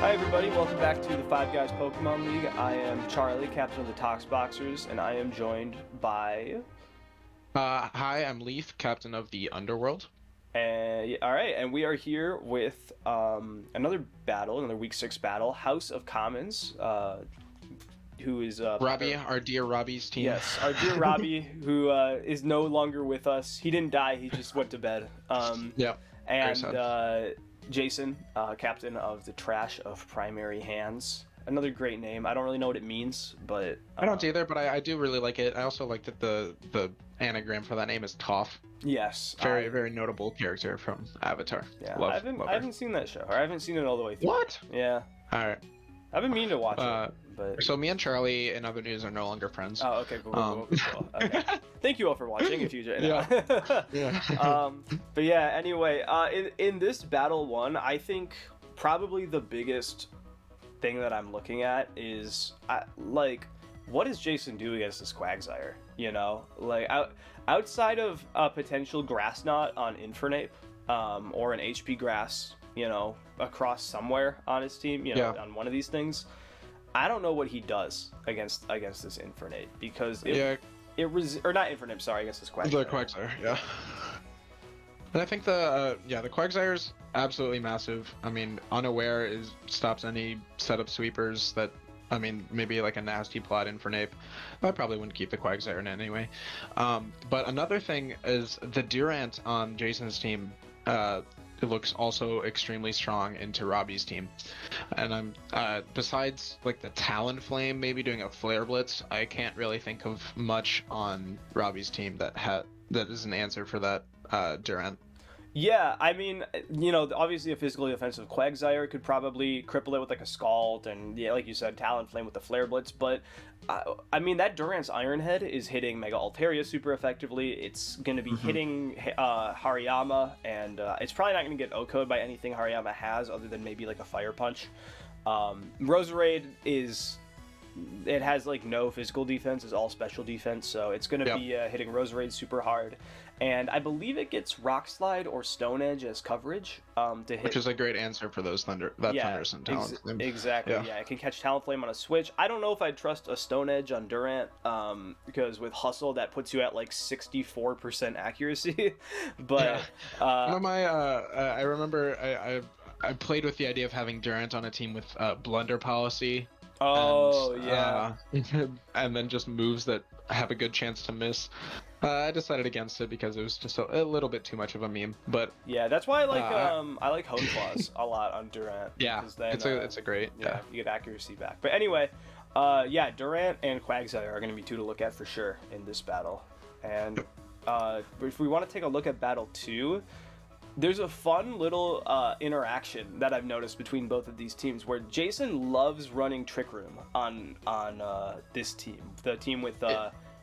Hi everybody, welcome back to the Five Guys Pokemon League. I am Charlie, captain of the Toxboxers, and I am joined by... Hi, I'm Leaf, captain of the Underworld. Alright, and we are here with another battle, another Week 6 battle, House of Commons, who is... Robbie, our dear Robbie's team. Yes, our dear Robbie, who is no longer with us. He didn't die, he just went to bed. Yeah, very sad. And Jason, captain of the Trash of Primary Hands. Another great name. I don't really know what it means, but... I don't either, but I do really like it. I also like that the anagram for that name is Toph. Yes. Very notable character from Avatar. Yeah, Love, I haven't seen that show, or I haven't seen it all the way through. What? Yeah. Alright. I've been meaning to watch it, but... So me and Charlie, in other news, are no longer friends. Oh, okay, cool. Okay. Thank you all for watching, if you... Yeah. But yeah, anyway, in this Battle 1, I think probably the biggest thing that I'm looking at is, what does Jason do against this Quagsire? You know? Like, outside of a potential Grass Knot on Infernape, or an HP Grass, you know, across somewhere on his team, you know, on one of these things, I don't know what he does against this Infernape, because or not Infernape, sorry, against this Quagsire. The Quagsire, yeah. And I think the Quagsire's absolutely massive. I mean, Unaware stops any setup sweepers that, I mean, maybe like a nasty plot Infernape. I probably wouldn't keep the Quagsire in anyway. But another thing is the Durant on Jason's team. It looks also extremely strong into Robbie's team, and I'm besides like the Talonflame maybe doing a Flare Blitz, I can't really think of much on Robbie's team that is an answer for that Durant. Yeah, I mean, you know, obviously a physically offensive Quagsire could probably cripple it with like a Scald, and yeah, like you said, Talonflame with the Flare Blitz, but I mean, that Durant's Iron Head is hitting Mega Altaria super effectively. It's going to be hitting Hariyama, and it's probably not going to get O-Code by anything Hariyama has other than maybe like a Fire Punch. Roserade it has like no physical defense, it's all special defense, so it's going to be hitting Roserade super hard. And I believe it gets Rock Slide or Stone Edge as coverage to hit. Which is a great answer for those Thunderous and Talonflame. Exactly, yeah. It can catch Talonflame on a switch. I don't know if I'd trust a Stone Edge on Durant, because with Hustle, that puts you at like 64% accuracy. But I remember I played with the idea of having Durant on a team with Blunder Policy. And then just moves that have a good chance to miss. I decided against it because it was just a little bit too much of a meme. But yeah, that's why I like Hone Claws a lot on Durant. Yeah, then, it's a great you get accuracy back. But anyway, Durant and Quagsire are going to be two to look at for sure in this battle. And if we want to take a look at Battle 2, there's a fun little interaction that I've noticed between both of these teams where Jason loves running Trick Room on this team. The team with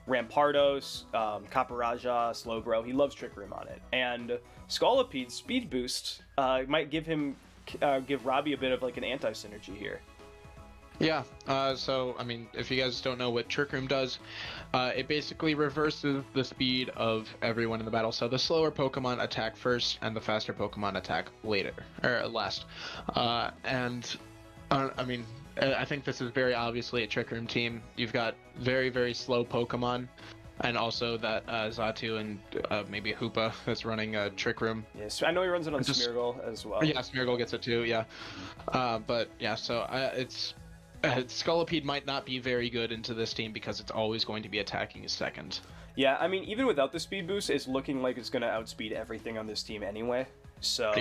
Rampardos, Caparaja, Slowbro. He loves Trick Room on it. And Scolopede's Speed Boost might give Robbie a bit of like an anti-synergy here. Yeah, so, I mean, if you guys don't know what Trick Room does, it basically reverses the speed of everyone in the battle. So the slower Pokemon attack first, and the faster Pokemon attack later, or last. I mean, I think this is very obviously a Trick Room team. You've got very, very slow Pokemon, and also that Xatu and maybe Hoopa that's running a Trick Room. Yes, I know he runs it on Smeargle as well. Yeah, Smeargle gets it too, yeah. But yeah, so it's... Scolipede might not be very good into this team because it's always going to be attacking second. Yeah, I mean, even without the speed boost, it's looking like it's going to outspeed everything on this team anyway. So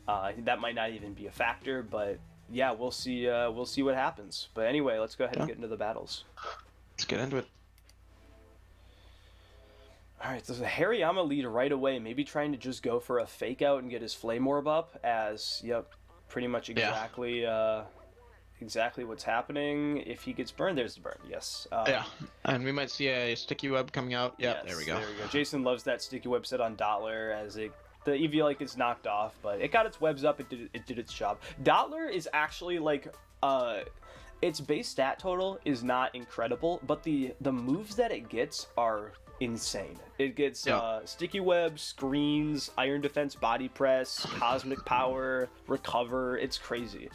that might not even be a factor, but yeah, we'll see what happens. But anyway, let's go ahead and get into the battles. Let's get into it. Alright, so the Hariyama lead right away, maybe trying to just go for a fake out and get his Flame Orb up as, pretty much exactly what's happening. If he gets burned, there's the burn. Yes. And we might see a Sticky Web coming out. Yeah, yes, there we go. Jason loves that Sticky Web set on Dottler as the EV gets knocked off, but it got its webs up. It did its job. Dottler is actually like its base stat total is not incredible, but the moves that it gets are insane. It gets Sticky Web, Screens, Iron Defense, Body Press, Cosmic Power, Recover. It's crazy.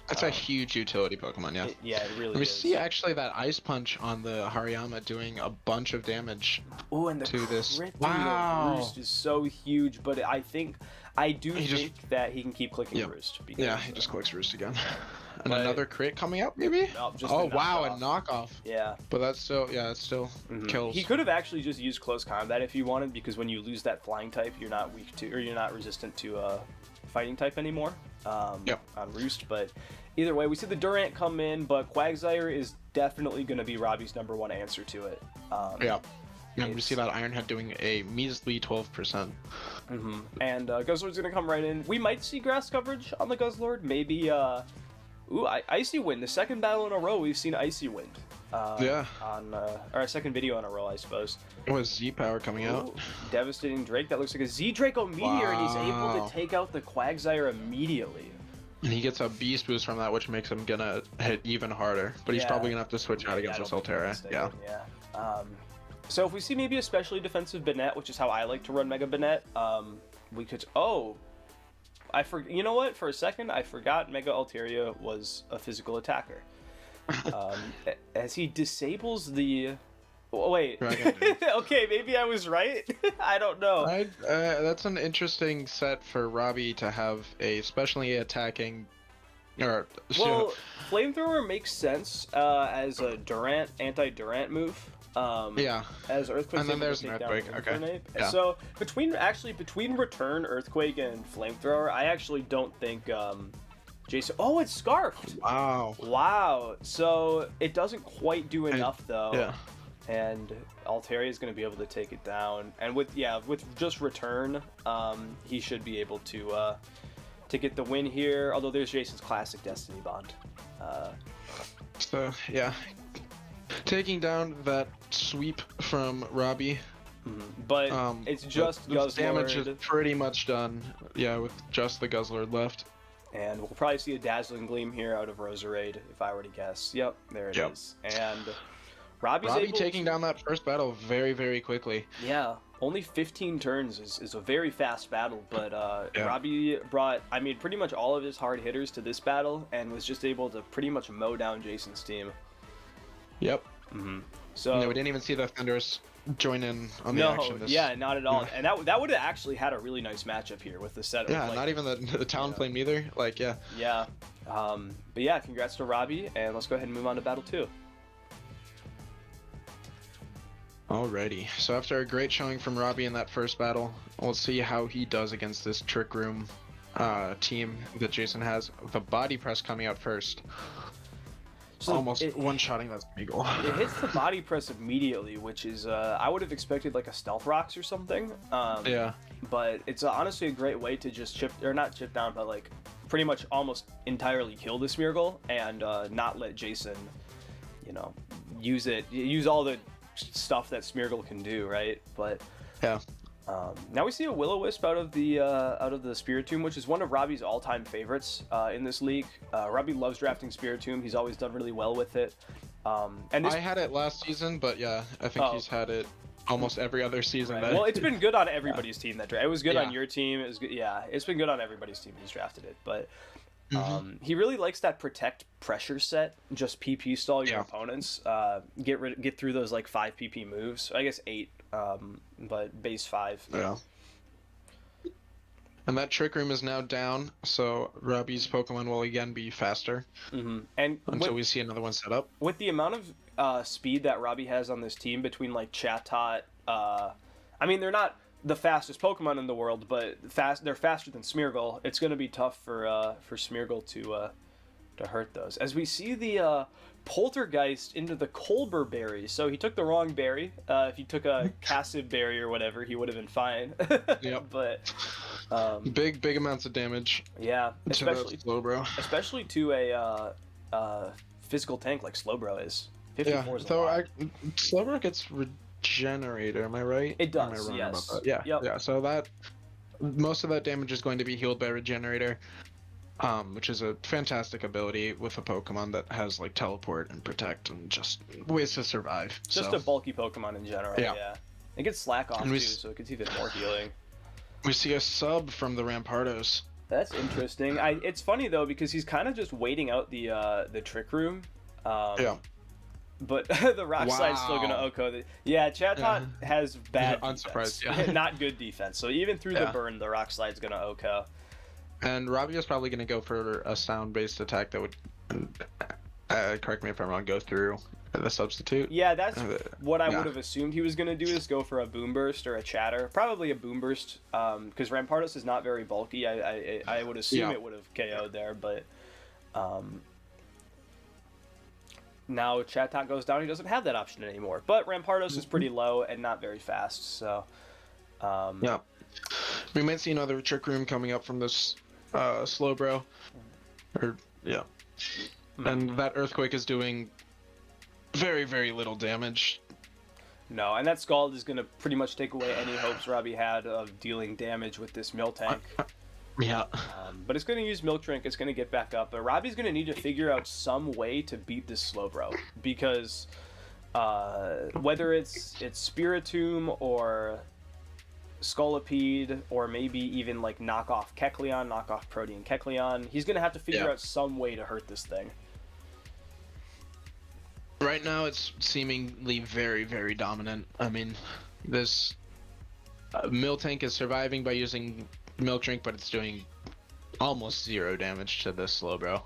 That's a huge utility Pokemon, yeah. Yeah, it really And we is. see actually that Ice Punch on the Hariyama doing a bunch of damage Oh, and the to this. crit through the Wow. Roost is so huge, but I do He think that he can keep clicking Yep. Roost. Because, Yeah, he just clicks Roost again. And But- another crit coming up, maybe? No, just Oh, a wow, a knockoff. knockoff. Yeah. But that's still, yeah, it still kills. He could have actually just used close combat if he wanted, because when you lose that flying type, you're not weak to, or you're not resistant to fighting type anymore. Yep. On Roost, but either way, we see the Durant come in, but Quagsire is definitely going to be Robbie's #1 answer to it. Yeah. And we see that Ironhead doing a measly 12%. And Guzzlord's going to come right in. We might see grass coverage on the Guzzlord. Maybe, Icy Wind. The second battle in a row, we've seen Icy Wind. Yeah. On, or a second video in a row, I suppose. It was Z-Power coming out. Devastating Drake. That looks like a Z-Draco Meteor, and he's able Wow. to take out the Quagsire immediately. And he gets a beast boost from that, which makes him gonna hit even harder. But he's Yeah. probably gonna have to switch out against I this don't think I'm Altera. Yeah. mistaken, yeah. So if we see maybe a specially defensive Banette, which is how I like to run Mega Banette, we could... Oh! You know what? For a second, I forgot Mega Altaria was a physical attacker. As he disables the... Oh, wait. Okay, maybe I was right. I don't know. That's an interesting set for Robbie to have a specially attacking... Or, Well, Flamethrower makes sense as a Durant, anti-Durant move. yeah. As Earthquake, And then there's an Earthquake, okay. Yeah. So between Return, Earthquake, and Flamethrower, I actually don't think Jason. Oh, it's Scarfed. Wow. Wow. So it doesn't quite do enough though. Yeah. And Altaria is going to be able to take it down. And with just Return, he should be able to get the win here. Although there's Jason's classic Destiny Bond. So, yeah. Taking down that sweep from Robbie. But it's just the damage is Guzzlord, pretty much done. Yeah, with just the Guzzlord left. and we'll probably see a Dazzling Gleam here out of Roserade, if I were to guess. Yep, there it is. And Robbie taking down that first battle very, very quickly. Yeah, only 15 turns is a very fast battle, but Yeah. Robbie brought, I mean, pretty much all of his hard hitters to this battle, and was just able to pretty much mow down Jason's team. Yep. So No, we didn't even see the Thundurus join in on the action. yeah, not at all. And that would have actually had a really nice matchup here with the set. Yeah, not even the Talonflame either. Like, yeah. Yeah. But yeah, congrats to Robbie, and let's go ahead and move on to Battle 2. Alrighty. So after a great showing from Robbie in that first battle, we'll see how he does against this Trick Room team that Jason has. The body press coming out first. So Almost one-shotting that Smeagol. It hits the body press immediately, which is, I would have expected like a Stealth Rocks or something. Yeah. But it's honestly a great way to just not chip down, but like pretty much almost entirely kill the Smeargle and not let Jason, use all the stuff that Smeargle can do, right? But Yeah. now we see a Will-O-Wisp out of the Spiritomb, which is one of Robbie's all-time favorites in this league. Robbie loves drafting Spiritomb. He's always done really well with it. And this, I had it last season, but yeah, I think he's had it almost every other season. right. That... Well, it's been good on everybody's team that draft. It was good Yeah. on your team. It was good. Yeah, it's been good on everybody's team who's drafted it. But he really likes that protect pressure set. Just PP stall your opponents. Get through those like 5 PP moves. I guess 8. But base 5. Yeah. And that Trick Room is now down, so Robbie's Pokemon will again be faster And until we see another one set up. with the amount of speed that Robbie has on this team between like Chatot, I mean they're not the fastest Pokemon in the world, but they're faster than Smeargle. It's going to be tough for Smeargle to hurt those. As we see the Poltergeist into the Colbur berry. So he took the wrong berry. If he took a Cassive berry or whatever, he would have been fine. Yep. But big amounts of damage. yeah, To that Slowbro. especially to a physical tank like Slowbro is. 54 is a though lot. Slowbro gets Regenerator, am I right? It Or am I does, wrong yes. about that? Yeah, Yep. yeah. So that most of that damage is going to be healed by Regenerator, which is a fantastic ability with a Pokemon that has like Teleport and Protect and just ways to survive. Just a bulky Pokemon in general, yeah. It gets Slack off And too, we so it gets even more healing. We see a sub from the Rampardos. That's interesting. It's funny though because he's kind of just waiting out the trick room. Yeah. But the rock slide's still gonna Wow. Oko. Yeah, Chatot has bad Unsurprised, defense. yeah. Not good defense. So even through the burn, the rock slide's gonna Oko. And Robbie is probably going to go for a sound-based attack that would, correct me if I'm wrong, go through the substitute. Yeah, that's what I Yeah. would have assumed he was gonna do, is go for a boom burst or a chatter. Probably a boom burst, because Rampardos is not very bulky. I would assume it would have KO'd there, but now Chatot goes down. He doesn't have that option anymore. But Rampardos is pretty low and not very fast, so Yeah. We might see another trick room coming up from this slow bro. And that earthquake is doing very, very little damage. No, and that Scald is going to pretty much take away any hopes Robbie had of dealing damage with this Mill Tank. Yeah. But it's going to use Milk Drink. It's going to get back up. But Robbie's going to need to figure out some way to beat this Slowbro. Because whether it's Spiritomb or Scolipede or maybe even like knock off Kecleon, knock off Protean Kecleon, he's going to have to figure out some way to hurt this thing. Right now, it's seemingly very, very dominant. I mean, this Miltank is surviving by using Milk Drink, but it's doing almost 0 damage to this Slowbro.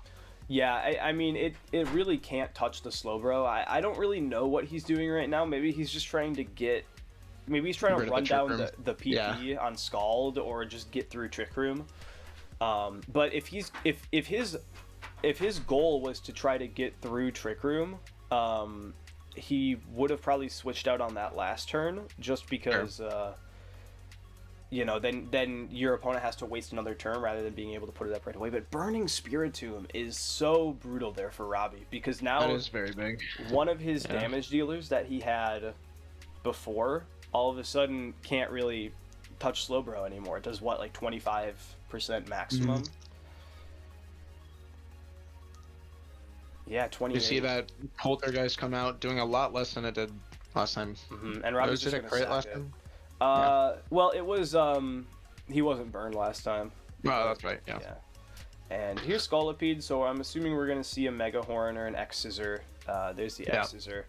Yeah, I mean, it really can't touch the Slowbro. I don't really know what he's doing right now. Maybe he's just trying to get... Maybe he's trying to run down the PP on Scald or just get through Trick Room. But if his goal was to try to get through Trick Room... he would have probably switched out on that last turn just because, you know, then your opponent has to waste another turn rather than being able to put it up right away. But burning Spiritomb is so brutal there for Robbie because now that is very big. One of his damage dealers that he had before all of a sudden can't really touch Slowbro anymore. It does what, like 25% maximum? Mm-hmm. Yeah, 28. You see that Poltergeist come out doing a lot less than it did last time. And Robbie's did it crit last time? Well, it was he wasn't burned last time. Oh, that's right. Yeah. And here's Scolipede, so I'm assuming we're gonna see a Mega Horn or an X Scissor. There's the X Scissor.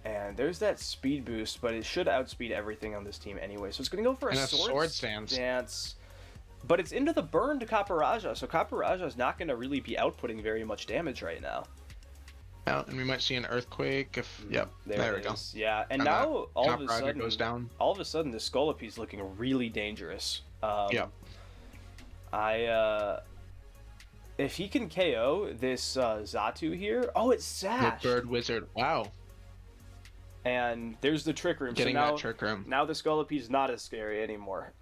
And there's that speed boost, but it should outspeed everything on this team anyway. So it's gonna go for a sword stance. But it's into the burn to Caparaja, so Caparaja is not going to really be outputting very much damage right now. Yeah, and we might see an earthquake if... Yep, there we go. Yeah, and now all of a sudden... goes down. All of a sudden, the Scolipede's looking really dangerous. Yeah. If he can KO this Xatu here... Oh, it's Sash! The Bird Wizard, wow. And there's the Trick Room. Getting so now, that Trick Room. Now the Scolipede's not as scary anymore.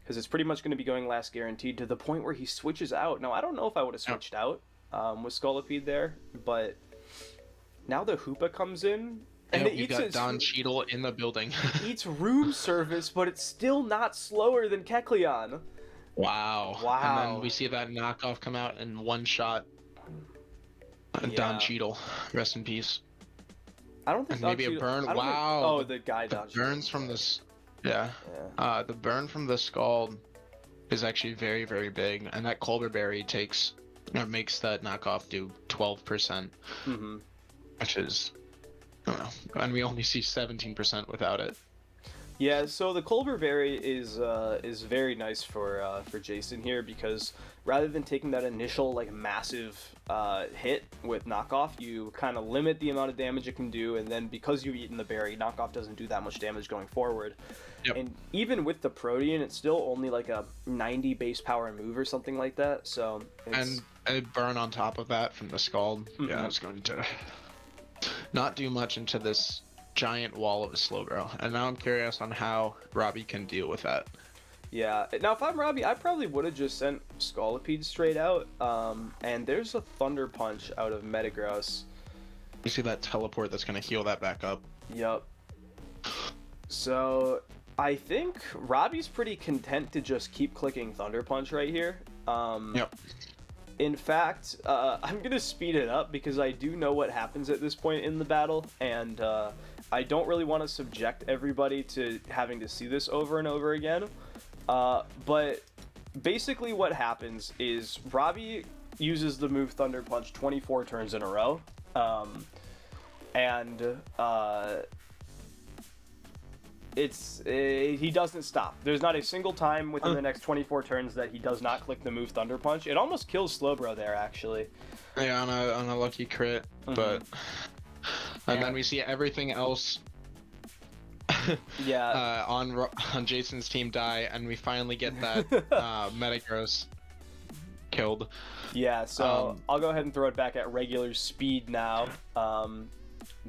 Because it's pretty much going to be going last guaranteed to the point where he switches out. Now, I don't know if I would have switched out with Scolipede there, but now the Hoopa comes in, and it eats... got Don Cheadle in the building. eats room service, but it's still not slower than Kecleon. Wow. And then we see that knockoff come out in one shot. Don Cheadle, rest in peace. I don't think and maybe a burn. Wow. Oh, the guy dodged. Burns from this... Yeah. The burn from the Scald is actually very, very big, and that Colbur Berry makes that knockoff do 12%, which is, I don't know, and we only see 17% without it. Yeah, so the Colbur Berry is very nice for Jason here because rather than taking that initial like massive hit with knockoff, you kind of limit the amount of damage it can do, and then because you've eaten the berry, knockoff doesn't do that much damage going forward. Yep. And even with the Protean, it's still only like a 90 base power move or something like that. So and a burn on top of that from the Scald, yeah, it's going to not do much into this giant wall of a Slowbro. And now I'm curious on how Robbie can deal with that. Yeah. Now, if I'm Robbie, I probably would have just sent Scolipede straight out. And there's a Thunder Punch out of Metagross. You see that teleport that's going to heal that back up. Yep. So I think Robbie's pretty content to just keep clicking Thunder Punch right here. Yep. In fact, I'm going to speed it up because I do know what happens at this point in the battle, and I don't really want to subject everybody to having to see this over and over again. But basically what happens is Robbie uses the move Thunder Punch 24 turns in a row. And he doesn't stop. There's not a single time within the next 24 turns that he does not click the move Thunder Punch. It almost kills Slowbro there, actually. Yeah, on a lucky crit, but and then we see everything else. Yeah. On Jason's team die, and we finally get that Metagross killed. Yeah. So I'll go ahead and throw it back at regular speed now.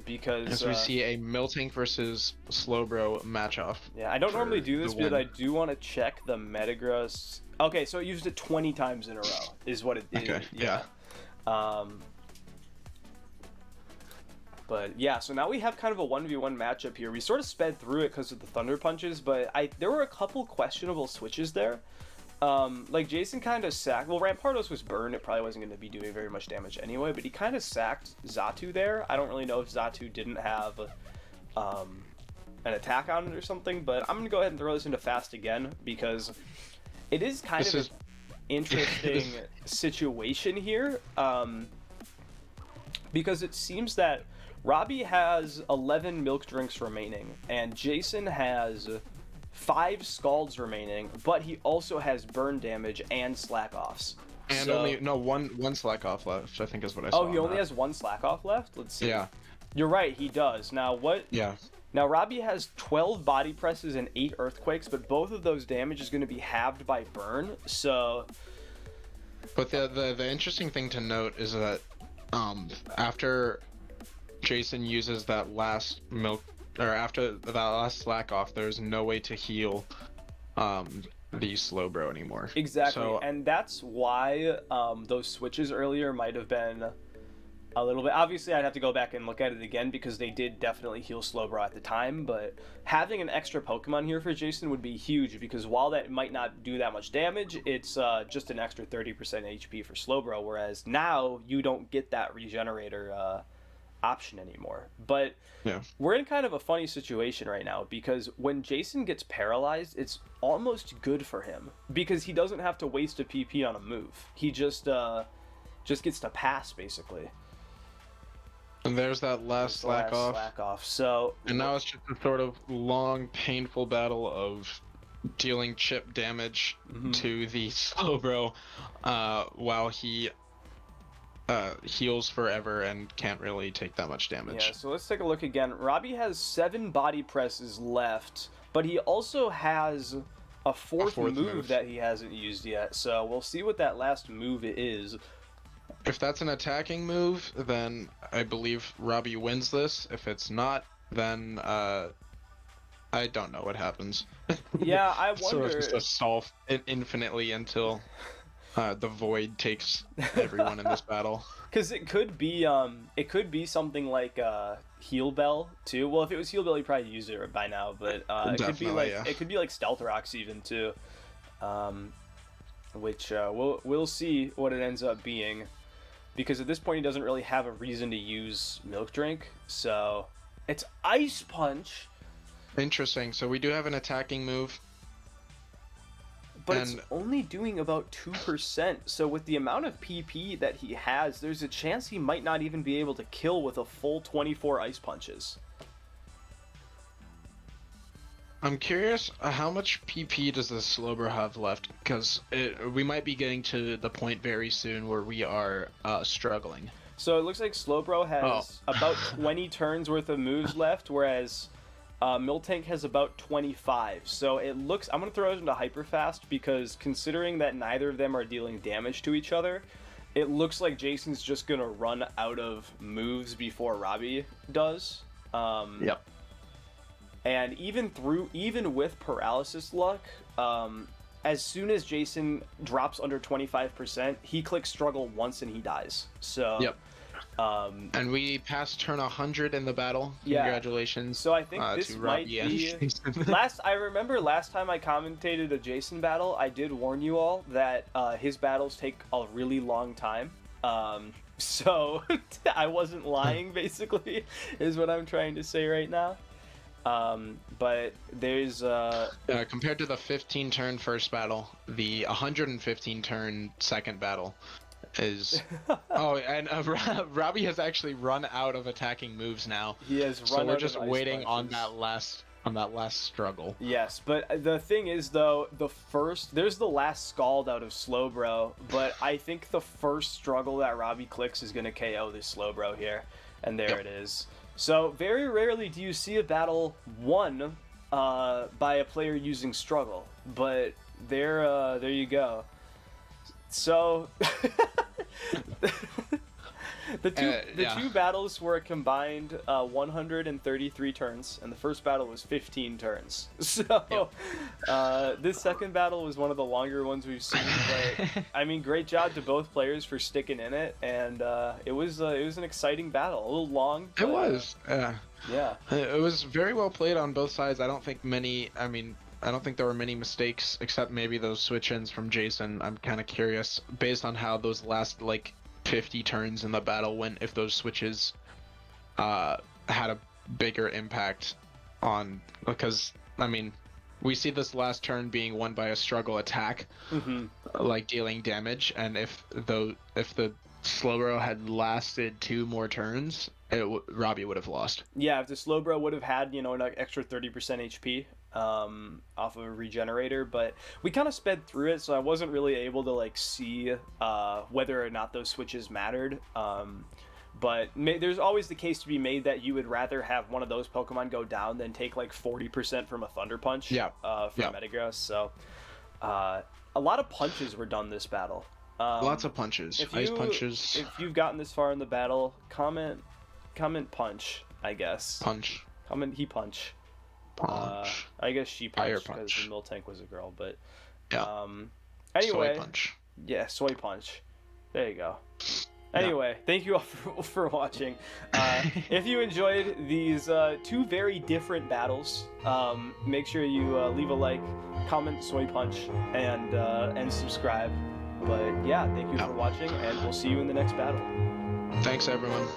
Because as we see a Miltank versus Slowbro match-off. Yeah, I don't normally do this, but I do want to check the Metagross. Okay, so it used it 20 times in a row, is what it is. Okay, yeah. But yeah, so now we have kind of a 1v1 matchup here. We sort of sped through it because of the Thunder Punches, but there were a couple questionable switches there. Like Jason kind of sacked. Well, Rampardos was burned. It probably wasn't going to be doing very much damage anyway, but he kind of sacked Xatu there. I don't really know if Xatu didn't have an attack on it or something, but I'm going to go ahead and throw this into fast again because it is kind of an interesting situation here. Because it seems that Robbie has 11 milk drinks remaining, and Jason has 5 scalds remaining, but he also has burn damage and slack offs. And only one slack off left, I think is what I saw. Oh, he only has 1 slack off left? Let's see. Yeah. You're right, he does. Now what? Yeah. Now Robbie has 12 body presses and 8 earthquakes, but both of those damage is going to be halved by burn. So. But the interesting thing to note is that after Jason uses that last milk, or after that last slack off, there's no way to heal the Slowbro anymore. Exactly, so, and that's why those switches earlier might have been a little bit. Obviously, I'd have to go back and look at it again because they did definitely heal Slowbro at the time, but having an extra Pokemon here for Jason would be huge because while that might not do that much damage, it's just an extra 30% HP for Slowbro, whereas now you don't get that regenerator option anymore. But yeah, we're in kind of a funny situation right now because when Jason gets paralyzed, it's almost good for him because he doesn't have to waste a PP on a move. He just gets to pass basically. And there's that last slack off. So and now it's just a sort of long, painful battle of dealing chip damage to the Slowbro while he heals forever and can't really take that much damage. Yeah, so let's take a look again. Robbie has 7 body presses left, but he also has a fourth move that he hasn't used yet. So we'll see what that last move is. If that's an attacking move, then I believe Robbie wins this. If it's not, then I don't know what happens. Yeah, I wonder. So it's just a solve infinitely until the void takes everyone in this battle. Because it could be something like Heal Bell too. Well, if it was Heal Bell, he'd probably use it by now. But it could be like Stealth Rocks even too, which we'll see what it ends up being. Because at this point, he doesn't really have a reason to use Milk Drink, so it's Ice Punch. Interesting. So we do have an attacking move. But it's only doing about 2%, so with the amount of PP that he has, there's a chance he might not even be able to kill with a full 24 Ice Punches. I'm curious, how much PP does the Slowbro have left? Because we might be getting to the point very soon where we are struggling. So it looks like Slowbro has about 20 turns worth of moves left, whereas Miltank has about 25. So it looks... I'm going to throw it into Hyperfast because considering that neither of them are dealing damage to each other, it looks like Jason's just going to run out of moves before Robbie does. Yep. And even with Paralysis luck, as soon as Jason drops under 25%, he clicks Struggle once and he dies. So. Yep. And we passed turn 100 in the battle. Yeah. Congratulations. So I think this might be I remember last time I commentated a Jason battle, I did warn you all that his battles take a really long time. So I wasn't lying, basically, is what I'm trying to say right now. But there's Compared to the 15 turn first battle, the 115 turn second battle is. Oh, and Robbie has actually run out of attacking moves now, he has so run we're out just of ice waiting on punches. that last struggle. Yes, but the thing is though, there's the last Scald out of Slowbro, but I think the first struggle that Robbie clicks is gonna KO this Slowbro here, and there Yep. it is. So very rarely do you see a battle won by a player using struggle, but there you go. So the two battles were a combined 133 turns, and the first battle was 15 turns. So this second battle was one of the longer ones we've seen. But I mean, great job to both players for sticking in it, and it was an exciting battle. A little long. But, It was. Yeah. It was very well played on both sides. I don't think there were many mistakes, except maybe those switch-ins from Jason. I'm kind of curious, based on how those last, 50 turns in the battle went, if those switches had a bigger impact on... Because, we see this last turn being won by a struggle attack, dealing damage, and if the Slowbro had lasted 2 more turns, Robbie would have lost. Yeah, if the Slowbro would have had, an extra 30% HP off of a regenerator, but we kind of sped through it, so I wasn't really able to see whether or not those switches mattered. But there's always the case to be made that you would rather have one of those Pokemon go down than take 40% from a Thunder Punch from Metagross. So a lot of punches were done this battle. Lots of punches. Ice punches. If you've gotten this far in the battle, comment punch, I guess. Punch. Comment he punch. Punch. I guess she punched because the Miltank was a girl, but yeah. Anyway, soy punch. Yeah, soy punch. There you go. Anyway, thank you all for watching. If you enjoyed these 2 very different battles, make sure you leave a like, comment soy punch, and subscribe. But yeah, thank you for watching, and we'll see you in the next battle. Thanks, everyone.